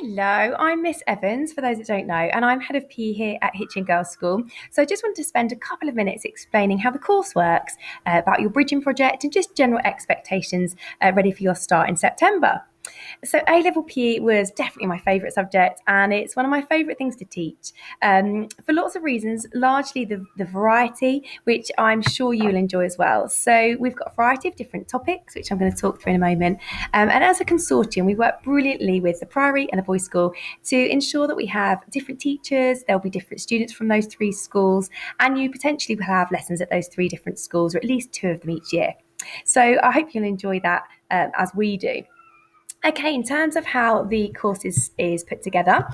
Hello, I'm Miss Evans, for those that don't know, and I'm head of PE here at Hitchin Girls School. So I just wanted to spend a couple of minutes explaining how the course works, about your bridging project, and just general expectations ready for your start in September. So A-level PE was definitely my favourite subject, and it's one of my favourite things to teach for lots of reasons, largely the variety, which I'm sure you'll enjoy as well. So we've got a variety of different topics, which I'm going to talk through in a moment. And as a consortium, we work brilliantly with the Priory and the Boys' School to ensure that we have different teachers, there'll be different students from those three schools, and you potentially will have lessons at those three different schools, or at least two of them each year. So I hope you'll enjoy that as we do. Okay, in terms of how the course is put together,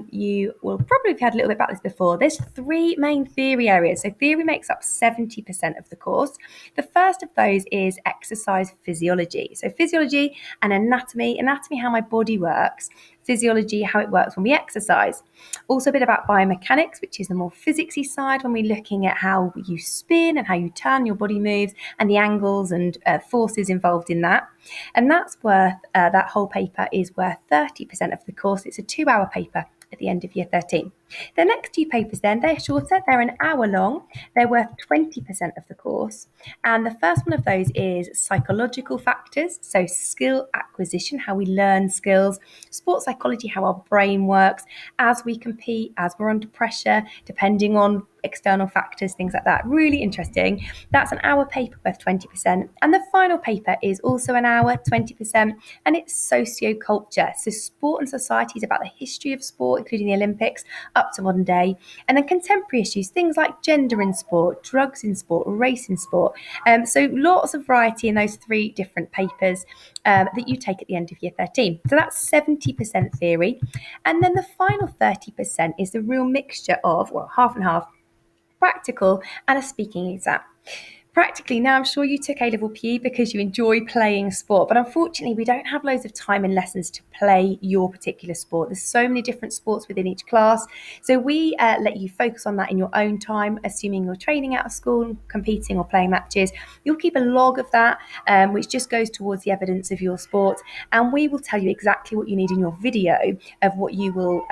you will probably have heard a little bit about this before. There's three main theory areas. So theory makes up 70% of the course. The first of those is exercise physiology. So physiology and anatomy, how my body works, physiology, how it works when we exercise. Also a bit about biomechanics, which is the more physicsy side when we're looking at how you spin and how you turn, your body moves, and the angles and forces involved in that. And that whole paper is worth 30% of the course. It's a 2-hour paper at the end of year 13. The next two papers then, they're shorter, they're an hour long, they're worth 20% of the course. And the first one of those is psychological factors, so skill acquisition, how we learn skills, sports psychology, how our brain works as we compete, as we're under pressure, depending on external factors, things like that. Really interesting. That's an hour paper worth 20%. And the final paper is also an hour, 20%, and it's socio-culture. So sport and society is about the history of sport, including the Olympics, up to modern day. And then contemporary issues, things like gender in sport, drugs in sport, race in sport. So lots of variety in those three different papers that you take at the end of year 13. So that's 70% theory. And then the final 30% is the real mixture of, well, half and half, practical and a speaking exam. Practically, now I'm sure you took A-level PE because you enjoy playing sport, but unfortunately we don't have loads of time in lessons to play your particular sport. There's so many different sports within each class, so we let you focus on that in your own time, assuming you're training out of school, competing or playing matches. You'll keep a log of that, which just goes towards the evidence of your sport, and we will tell you exactly what you need in your video of what you will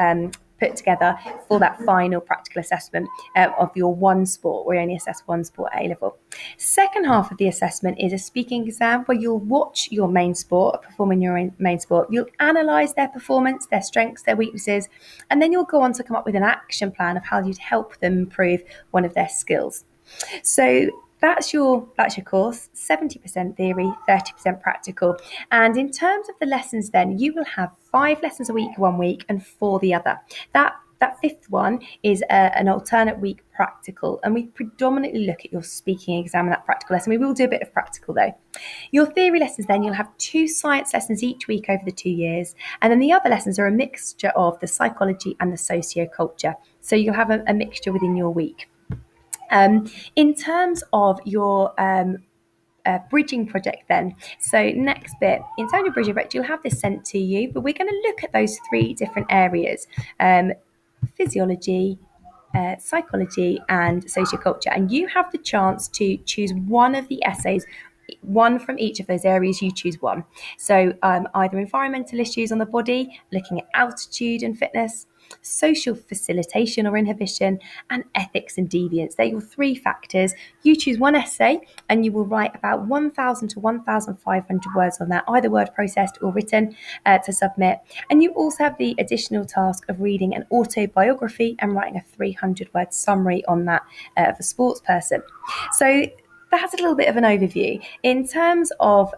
put together for that final practical assessment of your one sport. We only assess one sport at A-level. Second half of the assessment is a speaking exam where you'll watch your main sport, performing your main sport. You'll analyse their performance, their strengths, their weaknesses, and then you'll go on to come up with an action plan of how you'd help them improve one of their skills. So that's your course, 70% theory, 30% practical. And in terms of the lessons then, you will have 5 lessons a week one week and 4 the other. That fifth one is an alternate week practical, and we predominantly look at your speaking exam and that practical lesson. We will do a bit of practical though. Your theory lessons then, you'll have 2 science lessons each week over the 2 years, and then the other lessons are a mixture of the psychology and the socio-culture. So you'll have a mixture within your week. In terms of your bridging project then, so next bit, in terms of bridging project, you'll have this sent to you, but we're going to look at those 3 different areas, physiology, psychology and socioculture, and you have the chance to choose one of the essays, one from each of those areas. You choose one. So either environmental issues on the body, looking at altitude and fitness, social facilitation or inhibition, and ethics and deviance. They're your 3 factors. You choose one essay and you will write about 1,000 to 1,500 words on that, either word processed or written, to submit. And you also have the additional task of reading an autobiography and writing a 300-word summary on that of a sports person. So that's a little bit of an overview. In terms of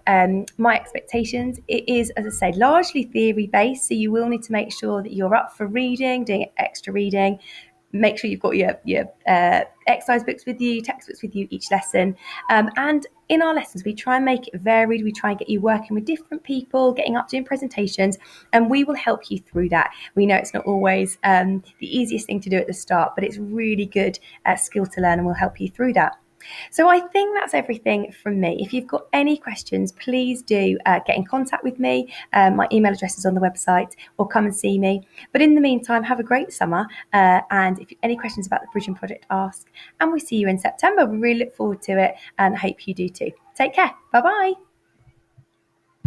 my expectations, it is, as I say, largely theory-based, so you will need to make sure that you're up for reading, doing extra reading. Make sure you've got your exercise books with you, textbooks with you each lesson. And in our lessons, we try and make it varied. We try and get you working with different people, getting up, doing presentations, and we will help you through that. We know it's not always the easiest thing to do at the start, but it's really good skill to learn, and we'll help you through that. So I think that's everything from me. If you've got any questions, please do get in contact with me. My email address is on the website, or come and see me. But in the meantime, have a great summer. And if you have any questions about the Bridging Project, ask. And we see you in September. We really look forward to it and hope you do too. Take care. Bye-bye.